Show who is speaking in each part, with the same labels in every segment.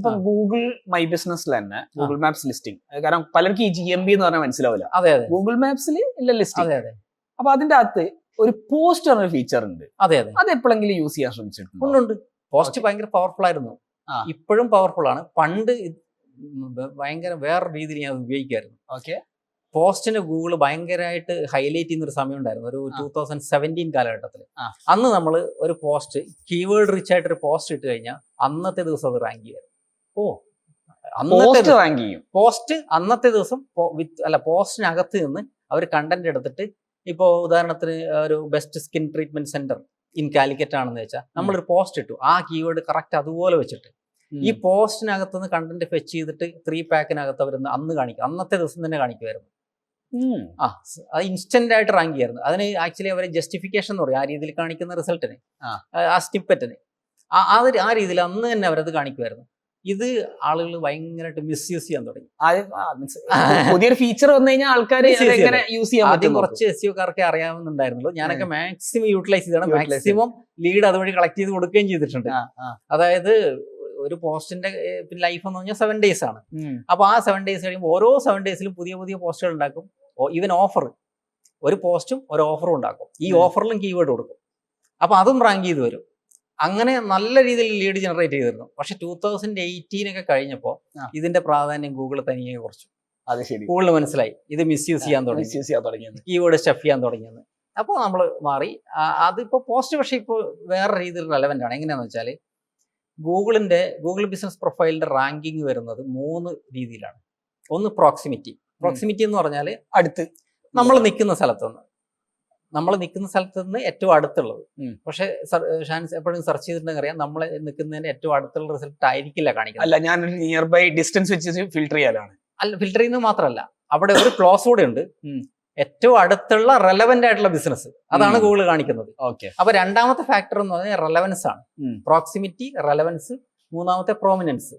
Speaker 1: ഇപ്പൊ Google my ബിസിനസ്സിൽ തന്നെ ഗൂഗിൾ മാപ്സ് ലിസ്റ്റിംഗ്, കാരണം പലർക്കും ഈ GMB എന്ന് പറഞ്ഞാൽ മനസ്സിലാവില്ല.
Speaker 2: അതെ അതെ,
Speaker 1: ഗൂഗിൾ മാപ്സിൽ ഇല്ല ലിസ്റ്റിംഗ്.
Speaker 2: അതെ അതെ.
Speaker 1: അപ്പൊ അതിന്റെ അകത്ത് ഒരു പോസ്റ്റ് പറഞ്ഞ ഫീച്ചർ ഉണ്ട്.
Speaker 2: അതെ അതെ,
Speaker 1: അത് എപ്പോഴെങ്കിലും യൂസ് ചെയ്യാൻ ശ്രമിച്ചിട്ടുണ്ട്?
Speaker 2: ഉണ്ട്. പോസ്റ്റ് ഭയങ്കര പവർഫുൾ ആയിരുന്നു, ഇപ്പോഴും പവർഫുൾ ആണ്. പണ്ട് ഭയങ്കര വേറെ രീതിയിൽ ഞാൻ ഉപയോഗിക്കായിരുന്നു.
Speaker 1: ഓക്കെ.
Speaker 2: പോസ്റ്റിന് ഗൂഗിൾ ഭയങ്കരമായിട്ട് ഹൈലൈറ്റ് ചെയ്യുന്ന ഒരു സമയം ഉണ്ടായിരുന്നു, ഒരു 2017 കാലഘട്ടത്തിൽ. അന്ന് നമ്മൾ ഒരു പോസ്റ്റ് കീവേഡ് റിച്ച് ആയിട്ട് ഒരു പോസ്റ്റ് ഇട്ട് കഴിഞ്ഞാൽ അന്നത്തെ ദിവസം അത് റാങ്ക് ചെയ്യായിരുന്നു.
Speaker 1: റാങ്ക് ചെയ്യും
Speaker 2: പോസ്റ്റ് അന്നത്തെ ദിവസം. പോസ്റ്റിനകത്ത് നിന്ന് അവർ കണ്ടന്റ് എടുത്തിട്ട്, ഇപ്പോൾ ഉദാഹരണത്തിന് ഒരു best skin treatment centre in Calicut ആണെന്ന് വെച്ചാൽ നമ്മളൊരു പോസ്റ്റ് ഇട്ടു, ആ കീവേഡ് കറക്റ്റ് അതുപോലെ വെച്ചിട്ട് ഈ പോസ്റ്റിനകത്ത് നിന്ന് കണ്ടന്റ് ഫെച്ച് ചെയ്തിട്ട് 3 പാക്കിനകത്ത് അവർ അന്ന് കാണിക്കും, അന്നത്തെ ദിവസം തന്നെ കാണിക്കുമായിരുന്നു. അത് ഇൻസ്റ്റന്റ് ആയിട്ട് റാങ്ക് ചെയ്യായിരുന്നു. അതിന് ആക്ച്വലി അവരെ ജസ്റ്റിഫിക്കേഷൻ എന്ന് പറയും, ആ രീതിയിൽ കാണിക്കുന്ന റിസൾട്ടിന്, ആ സ്നിപ്പറ്റിന്, ആ രീതിയിൽ അന്ന് തന്നെ അവരത് കാണിക്കുമായിരുന്നു. ഇത് ആളുകൾ ഭയങ്കരമായിട്ട് മിസ്യൂസ് ചെയ്യാൻ തുടങ്ങി.
Speaker 1: പുതിയൊരു ഫീച്ചർ വന്നു കഴിഞ്ഞാൽ ആൾക്കാർ യൂസ് ചെയ്യാൻ
Speaker 2: ആദ്യം കുറച്ച് SEOക്കാർക്ക് അറിയാവുന്നുണ്ടായിരുന്നുള്ളൂ. ഞാനൊക്കെ മാക്സിമം യൂട്ടിലൈസ് ചെയ്താണ്, മാക്സിമം ലീഡ് അതുവഴി കളക്ട് ചെയ്ത് കൊടുക്കുകയും ചെയ്തിട്ടുണ്ട്. അതായത് ഒരു പോസ്റ്റിന്റെ ലൈഫ് എന്ന് പറഞ്ഞാൽ 7 days ആണ്. അപ്പൊ ആ 7 days കഴിയുമ്പോൾ ഓരോ 7 daysലും പുതിയ പുതിയ പോസ്റ്റുകൾ ഉണ്ടാക്കും. ഈവൻ ഓഫർ, ഒരു പോസ്റ്റും ഒരു ഓഫറും ഉണ്ടാക്കും. ഈ ഓഫറിലും കീവേഡ് കൊടുക്കും. അപ്പൊ അതും റാങ്ക് ചെയ്ത് വരും. അങ്ങനെ നല്ല രീതിയിൽ ലീഡ് ജനറേറ്റ് ചെയ്തിരുന്നു. പക്ഷെ 2018 ഒക്കെ കഴിഞ്ഞപ്പോൾ ഇതിന്റെ പ്രാധാന്യം ഗൂഗിൾ തനിയെ കുറച്ചു.
Speaker 1: അത് ശരി,
Speaker 2: ഗൂഗിളിന് മനസ്സിലായി ഇത് മിസ്യൂസ് ചെയ്യാൻ തുടങ്ങി, കീവേഡ് സ്റ്റഫ് ചെയ്യാൻ തുടങ്ങിയെന്ന്. അപ്പോൾ നമ്മൾ മാറി. അതിപ്പോൾ പോസ്റ്റ് പക്ഷേ ഇപ്പോൾ വേറെ രീതിയിൽ റെലവെന്റ് ആണ്. എങ്ങനെയാണെന്ന് വെച്ചാൽ ഗൂഗിൾ ബിസിനസ് പ്രൊഫൈലിന്റെ റാങ്കിങ് വരുന്നത് 3 രീതിയിലാണ്. ഒന്ന് പ്രോക്സിമിറ്റി എന്ന് പറഞ്ഞാൽ അടുത്ത്, നമ്മൾ നിൽക്കുന്ന സ്ഥലത്ത് നിന്ന് ഏറ്റവും അടുത്തുള്ളത്. പക്ഷെ ഷാൻസ് എപ്പോഴും സെർച്ച് ചെയ്തിട്ടുണ്ടെങ്കിൽ അറിയാം, നമ്മൾ നിൽക്കുന്നതിന് ഏറ്റവും അടുത്തുള്ള റിസൾട്ട് ആയിരിക്കില്ല കാണിക്കുന്നത്.
Speaker 1: അല്ല, ഞാൻ നിയർ ബൈ ഡിസ്റ്റൻസ് വെച്ച് ഫിൽട്ടർ ചെയ്യാനാണ്.
Speaker 2: അല്ല, ഫിൽട്ടർ ചെയ്യുന്നത് മാത്രമല്ല, അവിടെ ഒരു ക്ലോസ് കൂടെ ഉണ്ട്, ഏറ്റവും അടുത്തുള്ള റെലവെന്റ് ആയിട്ടുള്ള ബിസിനസ്, അതാണ് ഗൂഗിൾ കാണിക്കുന്നത്. അപ്പൊ രണ്ടാമത്തെ ഫാക്ടർ എന്ന് പറഞ്ഞാൽ റെലവൻസ് ആണ്. പ്രോക്സിമിറ്റി, റെലവൻസ്, മൂന്നാമത്തെ പ്രോമിനൻസ്.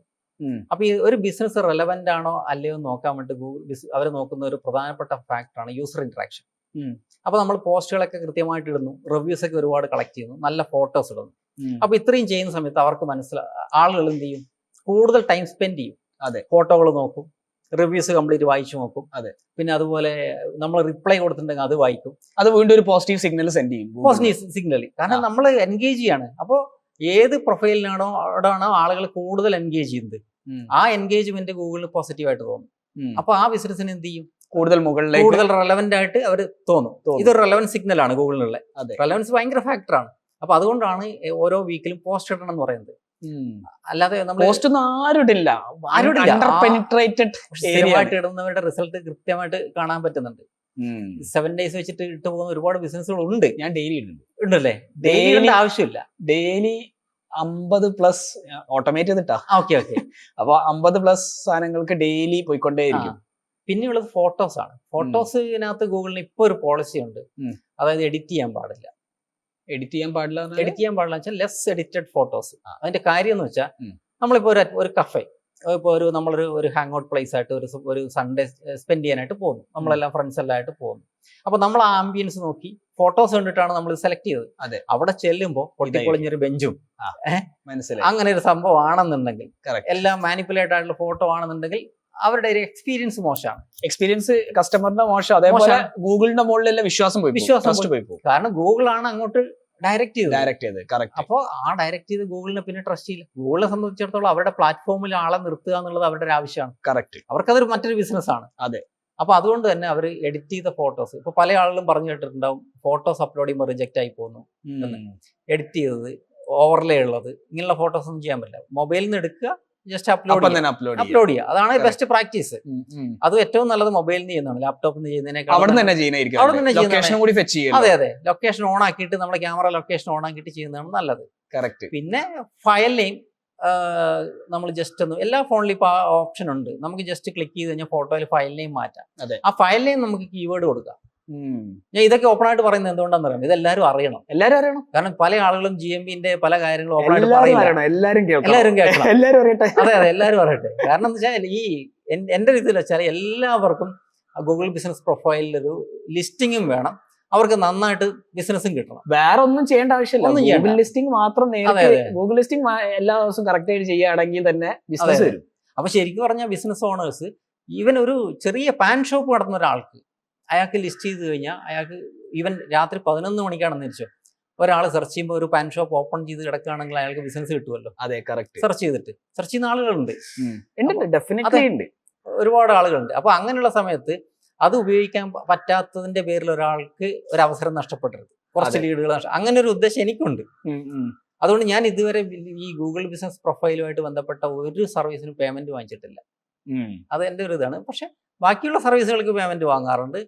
Speaker 2: അപ്പൊ ഈ ഒരു ബിസിനസ് റെലവെന്റ് ആണോ അല്ലയോ എന്ന് നോക്കാൻ വേണ്ടി ഗൂഗിൾ അവർ നോക്കുന്ന ഒരു പ്രധാനപ്പെട്ട ഫാക്ടറാണ് യൂസർ ഇന്ററാക്ഷൻ. അപ്പൊ നമ്മൾ പോസ്റ്റുകളൊക്കെ കൃത്യമായിട്ട് ഇടുന്നു, റിവ്യൂസ് ഒക്കെ ഒരുപാട് കളക്ട് ചെയ്യുന്നു, നല്ല ഫോട്ടോസ് ഇടുന്നു. അപ്പൊ ഇത്രയും ചെയ്യുന്ന സമയത്ത് അവർക്ക് ആളുകൾ എന്ത് ചെയ്യും, കൂടുതൽ ടൈം സ്പെൻഡ് ചെയ്യും. അതെ, ഫോട്ടോകൾ നോക്കും, റിവ്യൂസ് കംപ്ലീറ്റ് വായിച്ചു നോക്കും. അതെ, പിന്നെ അതുപോലെ നമ്മൾ റിപ്ലൈ കൊടുത്തിട്ടുണ്ടെങ്കിൽ അത് വായിക്കും.
Speaker 1: അത് വീണ്ടും ഒരു പോസിറ്റീവ് സിഗ്നൽ സെൻഡ് ചെയ്യും.
Speaker 2: പോസിറ്റീവ് സിഗ്നൽ, കാരണം നമ്മൾ എൻഗേജ് ചെയ്യാണ്. അപ്പോൾ ഏത് പ്രൊഫൈലിനാണോ അവിടെയാണോ ആളുകൾ കൂടുതൽ എൻഗേജ് ചെയ്യുന്നത്, ആ എൻഗേജ്മെന്റ് ഗൂഗിളിന് പോസിറ്റീവായിട്ട് തോന്നും. അപ്പൊ ആ ബിസിനസ്സിന് എന്ത് ചെയ്യും, കൂടുതൽ റെലവെന്റ് ആയിട്ട് അവർ തോന്നും. ഇതൊരു റെലവൻസ് സിഗ്നൽ ആണ് ഗൂഗിളിനുള്ള. റെലവൻസ് ഭയങ്കര ഫാക്ടറാണ്. അപ്പൊ അതുകൊണ്ടാണ് ഓരോ വീക്കിലും പോസ്റ്റ് ഇടണം എന്ന് പറയുന്നത്. അല്ലാതെ സ്ഥിരമായിട്ട് ഇടുന്നവരുടെ റിസൾട്ട് കൃത്യമായിട്ട് കാണാൻ പറ്റുന്നുണ്ട്. 7 days വെച്ചിട്ട് ഇട്ട് പോകുന്ന ഒരുപാട് ബിസിനസ്സുകൾ ഉണ്ട്. ഞാൻ ഡെയിലി ഉണ്ടല്ലേ, ഡെയിലി ആവശ്യമില്ല.
Speaker 1: ഡെയിലി 50+ ഓട്ടോമേറ്റ് ചെയ്തിട്ടാ.
Speaker 2: ഓക്കെ.
Speaker 1: അപ്പൊ 50+ സാധനങ്ങൾക്ക് ഡെയിലി പോയിക്കൊണ്ടേയിരിക്കും.
Speaker 2: പിന്നെയുള്ളത് ഫോട്ടോസ് ആണ്. ഫോട്ടോസിനകത്ത് ഗൂഗിളിന് ഇപ്പൊ ഒരു പോളിസി ഉണ്ട്, അതായത് എഡിറ്റ് ചെയ്യാൻ പാടില്ല വെച്ചാൽ ലെസ് എഡിറ്റഡ് ഫോട്ടോസ്. അതിന്റെ കാര്യം എന്ന് വെച്ചാൽ നമ്മളിപ്പോ ഒരു കഫേ, ഇപ്പോൾ നമ്മളൊരു ഹാങ് ഔട്ട് പ്ലേസ് ആയിട്ട് ഒരു സൺഡേ സ്പെൻഡ് ചെയ്യാനായിട്ട് പോകുന്നു, നമ്മളെല്ലാം ഫ്രണ്ട്സ് എല്ലാം ആയിട്ട് പോകുന്നു. അപ്പൊ നമ്മൾ ആ ആംബിയൻസ് നോക്കി ഫോട്ടോസ് കണ്ടിട്ടാണ് നമ്മൾ സെലക്ട് ചെയ്തത്. അതെ, അവിടെ ചെല്ലുമ്പോൾ പൊട്ടിപ്പൊളിഞ്ഞൊരു ബെഞ്ചും അങ്ങനെ ഒരു സംഭവം ആണെന്നുണ്ടെങ്കിൽ, എല്ലാം മാനിപ്പുലേറ്റ് ആയിട്ടുള്ള ഫോട്ടോ ആണെന്നുണ്ടെങ്കിൽ അവരുടെ ഒരു എക്സ്പീരിയൻസ് മോശമാണ്.
Speaker 1: കസ്റ്റമറിന്റെ മോശം. അതേപോലെ ഗൂഗിളിന്റെ മുകളിലുള്ള വിശ്വാസം പോയി പോകും.
Speaker 2: കാരണം ഗൂഗിൾ ആണ് അങ്ങോട്ട് ഡയറക്റ്റ്
Speaker 1: ചെയ്ത്.
Speaker 2: അപ്പോൾ ആ ഡയറക്റ്റ് ചെയ്ത് ഗൂഗിളിനെ പിന്നെ ട്രസ്റ്റ് ചെയ്യില്ല. ഗൂഗിളിനെ സംബന്ധിച്ചിടത്തോളം അവരുടെ പ്ലാറ്റ്ഫോമിൽ ആളെ നിർത്തുക എന്നുള്ളത് അവരുടെ ഒരു ആവശ്യമാണ്.
Speaker 1: കറക്റ്റ്.
Speaker 2: അവർക്കതൊരു മറ്റൊരു ബിസിനസ് ആണ്.
Speaker 1: അതെ.
Speaker 2: അപ്പൊ അതുകൊണ്ട് തന്നെ അവർ എഡിറ്റ് ചെയ്ത ഫോട്ടോസ്, ഇപ്പൊ പല ആളുകളും പറഞ്ഞു കേട്ടിട്ടുണ്ടാവും, ഫോട്ടോസ് അപ്ലോഡ് ചെയ്യുമ്പോൾ റിജക്റ്റ് ആയി പോകുന്നു. എഡിറ്റ് ചെയ്തത്, ഓവർലേ ഉള്ളത്, ഇങ്ങനെയുള്ള ഫോട്ടോസ് ഒന്നും ചെയ്യാൻ പറ്റില്ല. മൊബൈലിൽ നിന്ന് എടുക്കുക, ജസ്റ്റ് അപ്ലോഡ് ചെയ്യുക. അതാണ് ബെസ്റ്റ് പ്രാക്ടീസ്. അത് ഏറ്റവും നല്ലത് മൊബൈലിൽ നിന്ന് ചെയ്യുന്നതാണ്, ലാപ്ടോപ്പിൽ നിന്ന് ചെയ്യുന്നതിനേക്കാൾ. അതെ, ലൊക്കേഷൻ ഓൺ ആക്കിയിട്ട് നമ്മുടെ ക്യാമറ ലൊക്കേഷൻ ഓൺ ആക്കിയിട്ട് ചെയ്യുന്നതാണ് നല്ലത്.
Speaker 1: കറക്റ്റ്.
Speaker 2: പിന്നെ ഫയൽ നെയിം നമ്മൾ ജസ്റ്റ് ഒന്ന്, എല്ലാ ഫോണിലും ഇപ്പൊ ആ ഓപ്ഷൻ ഉണ്ട്, നമുക്ക് ജസ്റ്റ് ക്ലിക്ക് ചെയ്ത് കഴിഞ്ഞാൽ ഫോട്ടോയിൽ ഫയൽ നെയിം മാറ്റാം. ആ ഫയൽ നെയിം നമുക്ക് കീവേഡ് കൊടുക്കാം. ഞാൻ ഇതൊക്കെ ഓപ്പൺ ആയിട്ട് പറയുന്നത് എന്തുകൊണ്ടാന്ന് അറിയാം, ഇതെല്ലാവരും അറിയണം. കാരണം പല ആളുകളും GMBന്റെ പല കാര്യങ്ങളും ഓപ്പൺ ആയിട്ട് പറയില്ല. എല്ലാവരും കേൾക്കണം. അതെ, എല്ലാവരും അറിയട്ടെ. കാരണം എന്താ വെച്ചാൽ എന്റെ രീതിയിൽ വെച്ചാൽ എല്ലാവർക്കും ഗൂഗിൾ ബിസിനസ് പ്രൊഫൈലിൽ ഒരു ലിസ്റ്റിങ്ങും വേണം, അവർക്ക് നന്നായിട്ട് ബിസിനസ്സും കിട്ടണം.
Speaker 1: വേറെ ഒന്നും ചെയ്യേണ്ട ആവശ്യമില്ല,
Speaker 2: ഒന്നും
Speaker 1: ഗൂഗിൾ
Speaker 2: ചെയ്യണ്ട.
Speaker 1: ലിസ്റ്റിംഗ് മാത്രം നേരത്തെ ഗൂഗിൾ ലിസ്റ്റിംഗ് എല്ലാ ദിവസവും കറക്റ്റ് ആയിട്ട് ചെയ്യുകയാണെങ്കിൽ തന്നെ ബിസിനസ് വരും.
Speaker 2: അപ്പൊ ശരിക്കും പറഞ്ഞാൽ ബിസിനസ് ഓണേഴ്സ്, ഈവൻ ഒരു ചെറിയ പാൻ ഷോപ്പ് നടത്തുന്ന ഒരാൾക്ക് അയാൾക്ക് ലിസ്റ്റ് ചെയ്ത് കഴിഞ്ഞാൽ അയാൾക്ക് ഈവൻ രാത്രി 11 മണിക്കാണെന്ന് വെച്ചോ, ഒരാൾ സെർച്ച് ചെയ്യുമ്പോൾ ഒരു പാൻ ഷോപ്പ് ഓപ്പൺ ചെയ്ത് കിടക്കുകയാണെങ്കിൽ അയാൾക്ക് ബിസിനസ് കിട്ടുമല്ലോ.
Speaker 1: അതെ, കറക്റ്റ്.
Speaker 2: സെർച്ച് ചെയ്യുന്ന ആളുകളുണ്ട്,
Speaker 1: ഡെഫിനറ്റ്ലി ഉണ്ട്,
Speaker 2: ഒരുപാട് ആളുകളുണ്ട്. അപ്പൊ അങ്ങനെയുള്ള സമയത്ത് അത് ഉപയോഗിക്കാൻ പറ്റാത്തതിന്റെ പേരിൽ ഒരാൾക്ക് ഒരു അവസരം നഷ്ടപ്പെടരുത്, കുറച്ച് ലീഡുകൾ അങ്ങനെ ഒരു ഉദ്ദേശം എനിക്കുണ്ട്. അതുകൊണ്ട് ഞാൻ ഇതുവരെ ഈ ഗൂഗിൾ ബിസിനസ് പ്രൊഫൈലുമായിട്ട് ബന്ധപ്പെട്ട ഒരു സർവീസിനും പേയ്മെന്റ് വാങ്ങിച്ചിട്ടില്ല. അത് എൻ്റെ ഒരു ഇതാണ്. പക്ഷെ ബാക്കിയുള്ള സർവീസുകൾക്ക് പേയ്മെന്റ് വാങ്ങാറുണ്ട്.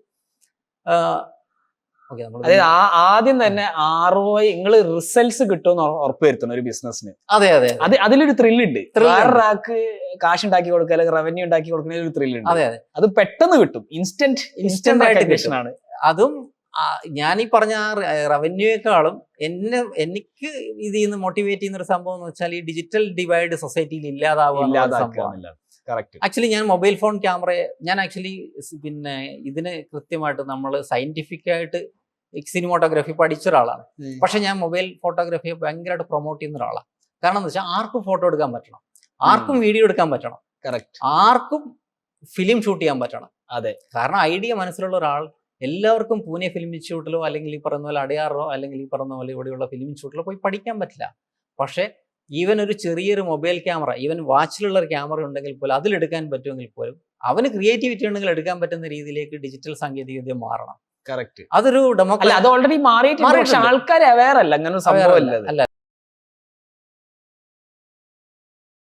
Speaker 1: അതായത് ആദ്യം തന്നെ ROI നിങ്ങൾ റിസൾട്ട്സ് കിട്ടുമെന്ന് ഉറപ്പുവരുത്തണം ഒരു ബിസിനസ്സിന്.
Speaker 2: അതെ അതെ,
Speaker 1: അതിലൊരു ത്രില്ലുണ്ട്. വേറൊരാൾക്ക് കാശ് ഉണ്ടാക്കി കൊടുക്കുക അല്ലെങ്കിൽ റവന്യൂ ഉണ്ടാക്കി കൊടുക്കുന്ന ഒരു ത്രില്ലുണ്ട്.
Speaker 2: അതെ അതെ,
Speaker 1: അത് പെട്ടെന്ന് കിട്ടും, ഇൻസ്റ്റന്റ്
Speaker 2: ആയിട്ട്. അതും ഞാനീ പറഞ്ഞ റവന്യൂയെക്കാളും എനിക്ക് ഇതിൽ നിന്ന് മോട്ടിവേറ്റ് ചെയ്യുന്ന ഒരു സംഭവം എന്ന് വെച്ചാൽ ഈ ഡിജിറ്റൽ ഡിവൈഡ് സൊസൈറ്റിയിൽ ഇല്ലാതാവുക. ആക്ച്വലി ഞാൻ മൊബൈൽ ഫോൺ ക്യാമറയെ പിന്നെ ഇതിന് കൃത്യമായിട്ട് നമ്മൾ സയന്റിഫിക് ആയിട്ട് സിനിമോട്ടോഗ്രാഫി പഠിച്ച ഒരാളാണ്. പക്ഷെ ഞാൻ മൊബൈൽ ഫോട്ടോഗ്രാഫിയെ ഭയങ്കരമായിട്ട് പ്രൊമോട്ട് ചെയ്യുന്ന ഒരാളാണ്. കാരണം എന്ന് വെച്ചാൽ ആർക്കും ഫോട്ടോ എടുക്കാൻ പറ്റണം, ആർക്കും വീഡിയോ എടുക്കാൻ പറ്റണം, ആർക്കും ഫിലിം ഷൂട്ട് ചെയ്യാൻ പറ്റണം.
Speaker 1: അതെ,
Speaker 2: കാരണം ഐഡിയ മനസ്സിലുള്ള ഒരാൾ എല്ലാവർക്കും പൂനെ ഫിലിം ഇൻസ്റ്റിറ്റ്യൂട്ടിലോ അല്ലെങ്കിൽ ഈ പറയുന്ന പോലെ അടയാറോ അല്ലെങ്കിൽ ഈ പറയുന്ന പോലെ ഇവിടെയുള്ള ഫിലിം ഇൻസ്റ്റിറ്റ്യൂട്ടിലോ പോയി പഠിക്കാൻ പറ്റില്ല. പക്ഷെ ഈവൻ ഒരു ചെറിയൊരു മൊബൈൽ ക്യാമറ, ഈവൻ വാച്ചിലുള്ള ഒരു ക്യാമറ ഉണ്ടെങ്കിൽ പോലും അതിലെടുക്കാൻ പറ്റുമെങ്കിൽ പോലും അവന് ക്രിയേറ്റിവിറ്റി ഉണ്ടെങ്കിൽ എടുക്കാൻ പറ്റുന്ന രീതിയിലേക്ക് ഡിജിറ്റൽ സാങ്കേതികവിദ്യ മാറണം.
Speaker 1: കറക്റ്റ്.
Speaker 2: അതൊരു
Speaker 1: അത് ഓൾറെഡി മാറിയിട്ടുണ്ട്, പക്ഷെ ആൾക്കാർ അവെയർ അല്ല, അങ്ങനെ സംഭവം അല്ല.